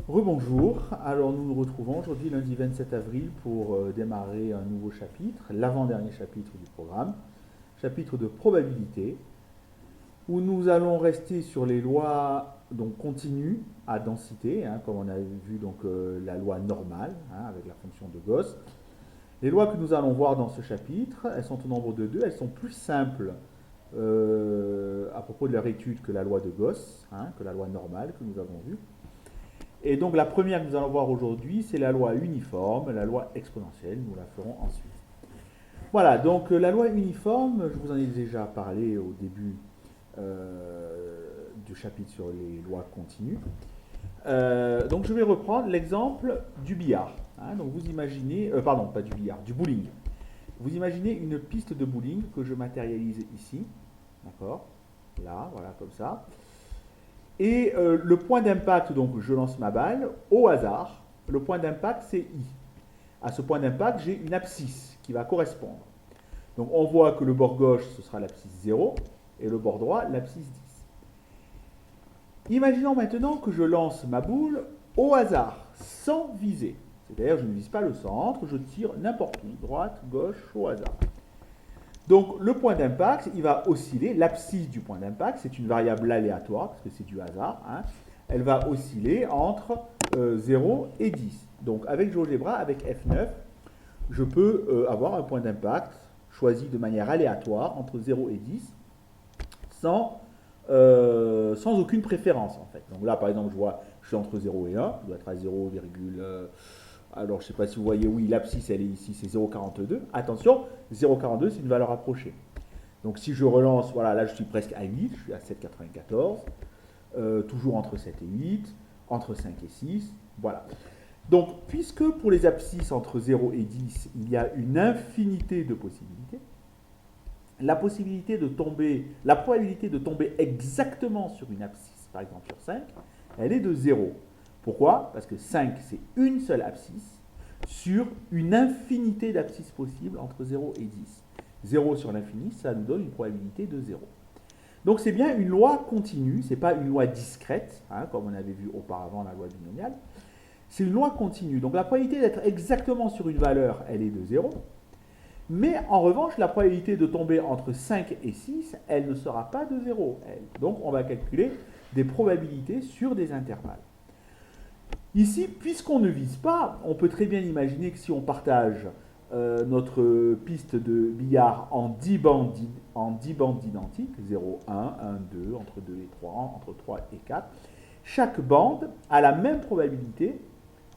Rebonjour, alors nous nous retrouvons aujourd'hui lundi 27 avril pour démarrer un nouveau chapitre, l'avant-dernier chapitre du programme, chapitre de probabilité, où nous allons rester sur les lois donc continues à densité, comme on a vu donc la loi normale avec la fonction de Gauss. Les lois que nous allons voir dans ce chapitre, elles sont au nombre de deux, elles sont plus simples à propos de leur étude que la loi de Gauss, que la loi normale que nous avons vue. Et donc la première que nous allons voir aujourd'hui, c'est la loi uniforme, la loi exponentielle, nous la ferons ensuite. Voilà, donc la loi uniforme, je vous en ai déjà parlé au début du chapitre sur les lois continues. Donc je vais reprendre l'exemple du billard. Donc vous imaginez, pardon, pas du billard, du bowling. Vous imaginez une piste de bowling que je matérialise ici, d'accord? Là, voilà, comme ça. Et le point d'impact, donc je lance ma balle au hasard. Le point d'impact, c'est I. À ce point d'impact, j'ai une abscisse qui va correspondre. Donc on voit que le bord gauche, ce sera l'abscisse 0, et le bord droit, l'abscisse 10. Imaginons maintenant que je lance ma boule au hasard, sans viser. C'est-à-dire, je ne vise pas le centre, je tire n'importe où, droite, gauche, au hasard. Donc le point d'impact, il va osciller, l'abscisse du point d'impact, c'est une variable aléatoire, parce que c'est du hasard, elle va osciller entre 0 et 10. Donc avec GeoGebra, avec F9, je peux avoir un point d'impact choisi de manière aléatoire entre 0 et 10, sans aucune préférence en fait. Donc là par exemple, je suis entre 0 et 1, je dois être à 0, alors, je ne sais pas si vous voyez, oui, l'abscisse, elle est ici, c'est 0,42. Attention, 0,42, c'est une valeur approchée. Donc, si je relance, voilà, là, je suis presque à 8, je suis à 7,94. Toujours entre 7 et 8, entre 5 et 6, voilà. Donc, puisque pour les abscisses entre 0 et 10, il y a une infinité de possibilités, la probabilité de tomber exactement sur une abscisse, par exemple sur 5, elle est de 0. Pourquoi? Parce que 5, c'est une seule abscisse sur une infinité d'abscisses possibles entre 0 et 10. 0 sur l'infini, ça nous donne une probabilité de 0. Donc c'est bien une loi continue, ce n'est pas une loi discrète, comme on avait vu auparavant la loi binomiale. C'est une loi continue. Donc la probabilité d'être exactement sur une valeur, elle est de 0. Mais en revanche, la probabilité de tomber entre 5 et 6, elle ne sera pas de 0. Donc on va calculer des probabilités sur des intervalles. Ici, puisqu'on ne vise pas, on peut très bien imaginer que si on partage notre piste de billard en 10 bandes identiques, 0, 1, 1, 2, entre 2 et 3, entre 3 et 4, chaque bande a la même probabilité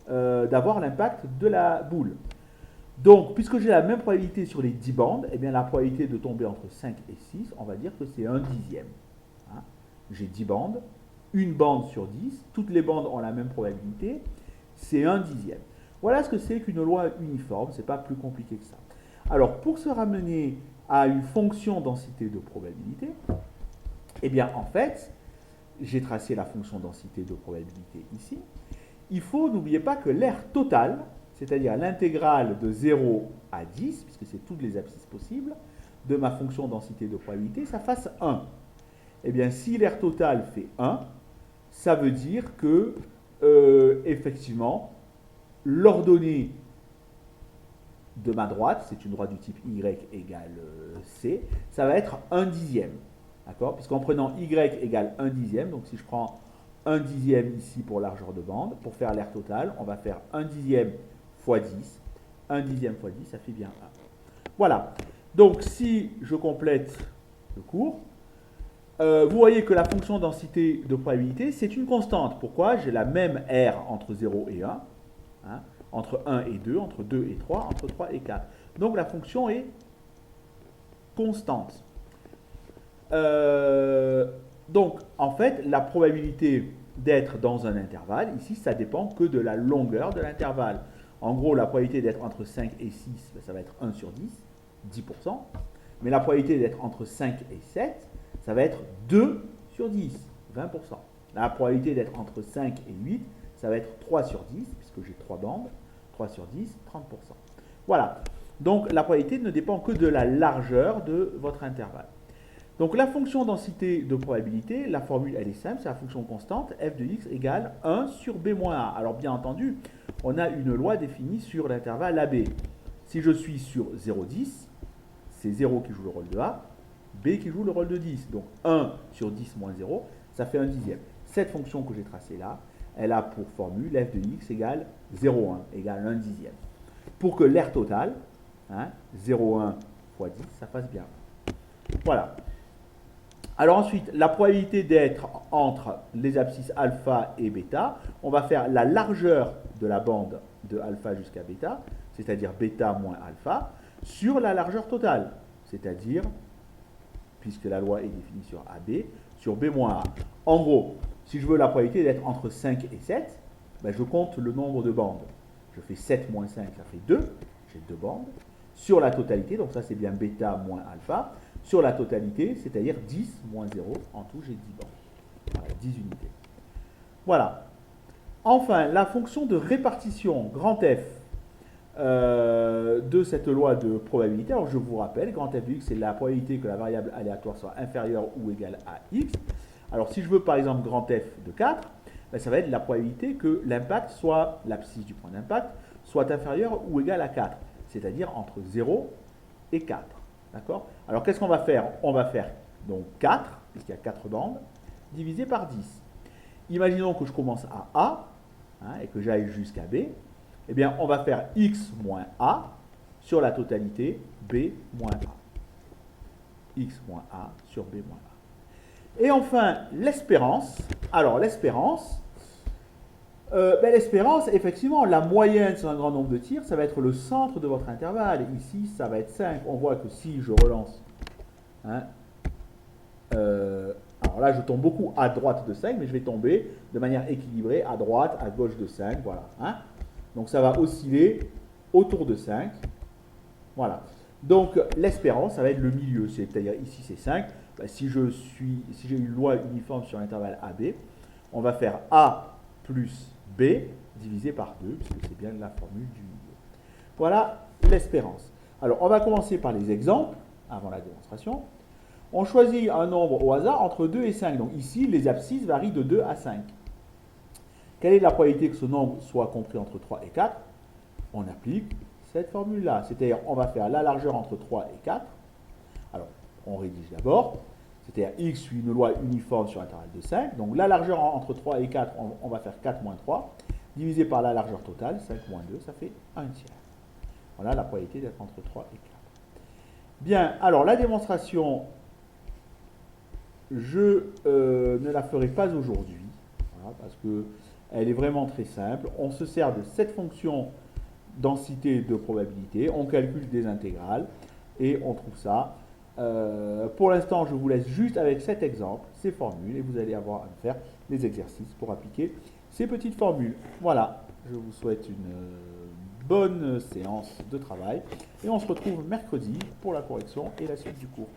d'avoir l'impact de la boule. Donc, puisque j'ai la même probabilité sur les 10 bandes, eh bien, la probabilité de tomber entre 5 et 6, on va dire que c'est 1 dixième. J'ai 10 bandes, une bande sur 10, toutes les bandes ont la même probabilité, c'est 1 dixième. Voilà ce que c'est qu'une loi uniforme, c'est pas plus compliqué que ça. Alors, pour se ramener à une fonction densité de probabilité, eh bien, en fait, j'ai tracé la fonction densité de probabilité ici. Il faut, n'oubliez pas que l'aire totale, c'est-à-dire l'intégrale de 0 à 10, puisque c'est toutes les abscisses possibles, de ma fonction densité de probabilité, ça fasse 1. Eh bien, si l'aire totale fait 1, ça veut dire que, effectivement, l'ordonnée de ma droite, c'est une droite du type y égale c, ça va être 1 dixième. D'accord? Puisqu'en prenant y égale 1 dixième, donc si je prends 1 dixième ici pour largeur de bande, pour faire l'aire totale, on va faire 1 dixième fois 10. 1 dixième fois 10, ça fait bien 1. Voilà. Donc si je complète le cours, vous voyez que la fonction densité de probabilité, c'est une constante. Pourquoi? J'ai la même R entre 0 et 1, entre 1 et 2, entre 2 et 3, entre 3 et 4. Donc la fonction est constante. Donc, en fait, la probabilité d'être dans un intervalle, ici, ça dépend que de la longueur de l'intervalle. En gros, la probabilité d'être entre 5 et 6, ça va être 1 sur 10, 10%. Mais la probabilité d'être entre 5 et 7, ça va être 2 sur 10, 20%. La probabilité d'être entre 5 et 8, ça va être 3 sur 10, puisque j'ai 3 bandes. 3 sur 10, 30%. Voilà. Donc, la probabilité ne dépend que de la largeur de votre intervalle. Donc la fonction densité de probabilité, la formule elle est simple, c'est la fonction constante f de x égale 1 sur b moins a. Alors bien entendu, on a une loi définie sur l'intervalle AB. Si je suis sur 0,10, c'est 0 qui joue le rôle de A, B qui joue le rôle de 10. Donc 1 sur 10 moins 0, ça fait 1 dixième. Cette fonction que j'ai tracée là, elle a pour formule f de x égale 0,1 égale 1 dixième. Pour que l'air total, 0,1 fois 10, ça fasse bien. Voilà. Alors ensuite, la probabilité d'être entre les abscisses alpha et bêta, on va faire la largeur de la bande de alpha jusqu'à bêta, c'est-à-dire bêta moins alpha, sur la largeur totale, c'est-à-dire, puisque la loi est définie sur AB, sur B moins A. En gros, si je veux la probabilité d'être entre 5 et 7, ben je compte le nombre de bandes. Je fais 7 moins 5, ça fait 2, j'ai 2 bandes. Sur la totalité, donc ça c'est bien bêta moins alpha, sur la totalité, c'est-à-dire 10 moins 0, en tout j'ai 10 bandes. Voilà, 10 unités. Voilà. Enfin, la fonction de répartition, grand F, de cette loi de probabilité. Alors je vous rappelle, grand F de x, c'est la probabilité que la variable aléatoire soit inférieure ou égale à x. Alors si je veux par exemple grand F de 4, ben, ça va être la probabilité que l'impact soit, l'abscisse du point d'impact, soit inférieure ou égale à 4, c'est-à-dire entre 0 et 4. D'accord? Alors qu'est-ce qu'on va faire? On va faire donc 4, puisqu'il y a 4 bandes, divisé par 10. Imaginons que je commence à A, et que j'aille jusqu'à B. Eh bien, on va faire x moins a sur la totalité b moins a. X moins a sur b moins a. Et enfin, l'espérance. Alors, l'espérance, effectivement, la moyenne sur un grand nombre de tirs, ça va être le centre de votre intervalle. Ici, ça va être 5. On voit que si je relance, alors là, je tombe beaucoup à droite de 5, mais je vais tomber de manière équilibrée à droite, à gauche de 5. Voilà. Donc, ça va osciller autour de 5. Voilà. Donc, l'espérance, ça va être le milieu. C'est-à-dire, ici, c'est 5. Si j'ai une loi uniforme sur l'intervalle AB, on va faire A plus B divisé par 2, puisque c'est bien la formule du milieu. Voilà l'espérance. Alors, on va commencer par les exemples, avant la démonstration. On choisit un nombre au hasard entre 2 et 5. Donc ici, les abscisses varient de 2 à 5. Quelle est la probabilité que ce nombre soit compris entre 3 et 4? On applique cette formule-là. C'est-à-dire, on va faire la largeur entre 3 et 4. Alors, on rédige d'abord. C'est-à-dire, x suit une loi uniforme sur l'intervalle de 5. Donc, la largeur entre 3 et 4, on va faire 4 moins 3. Divisé par la largeur totale, 5 moins 2, ça fait 1 tiers. Voilà la probabilité d'être entre 3 et 4. Bien, alors la démonstration, je ne la ferai pas aujourd'hui, voilà, parce qu'elle est vraiment très simple. On se sert de cette fonction densité de probabilité, on calcule des intégrales et on trouve ça. Pour l'instant, je vous laisse juste avec cet exemple, ces formules, et vous allez avoir à faire des exercices pour appliquer ces petites formules. Voilà, je vous souhaite une bonne séance de travail et on se retrouve mercredi pour la correction et la suite du cours.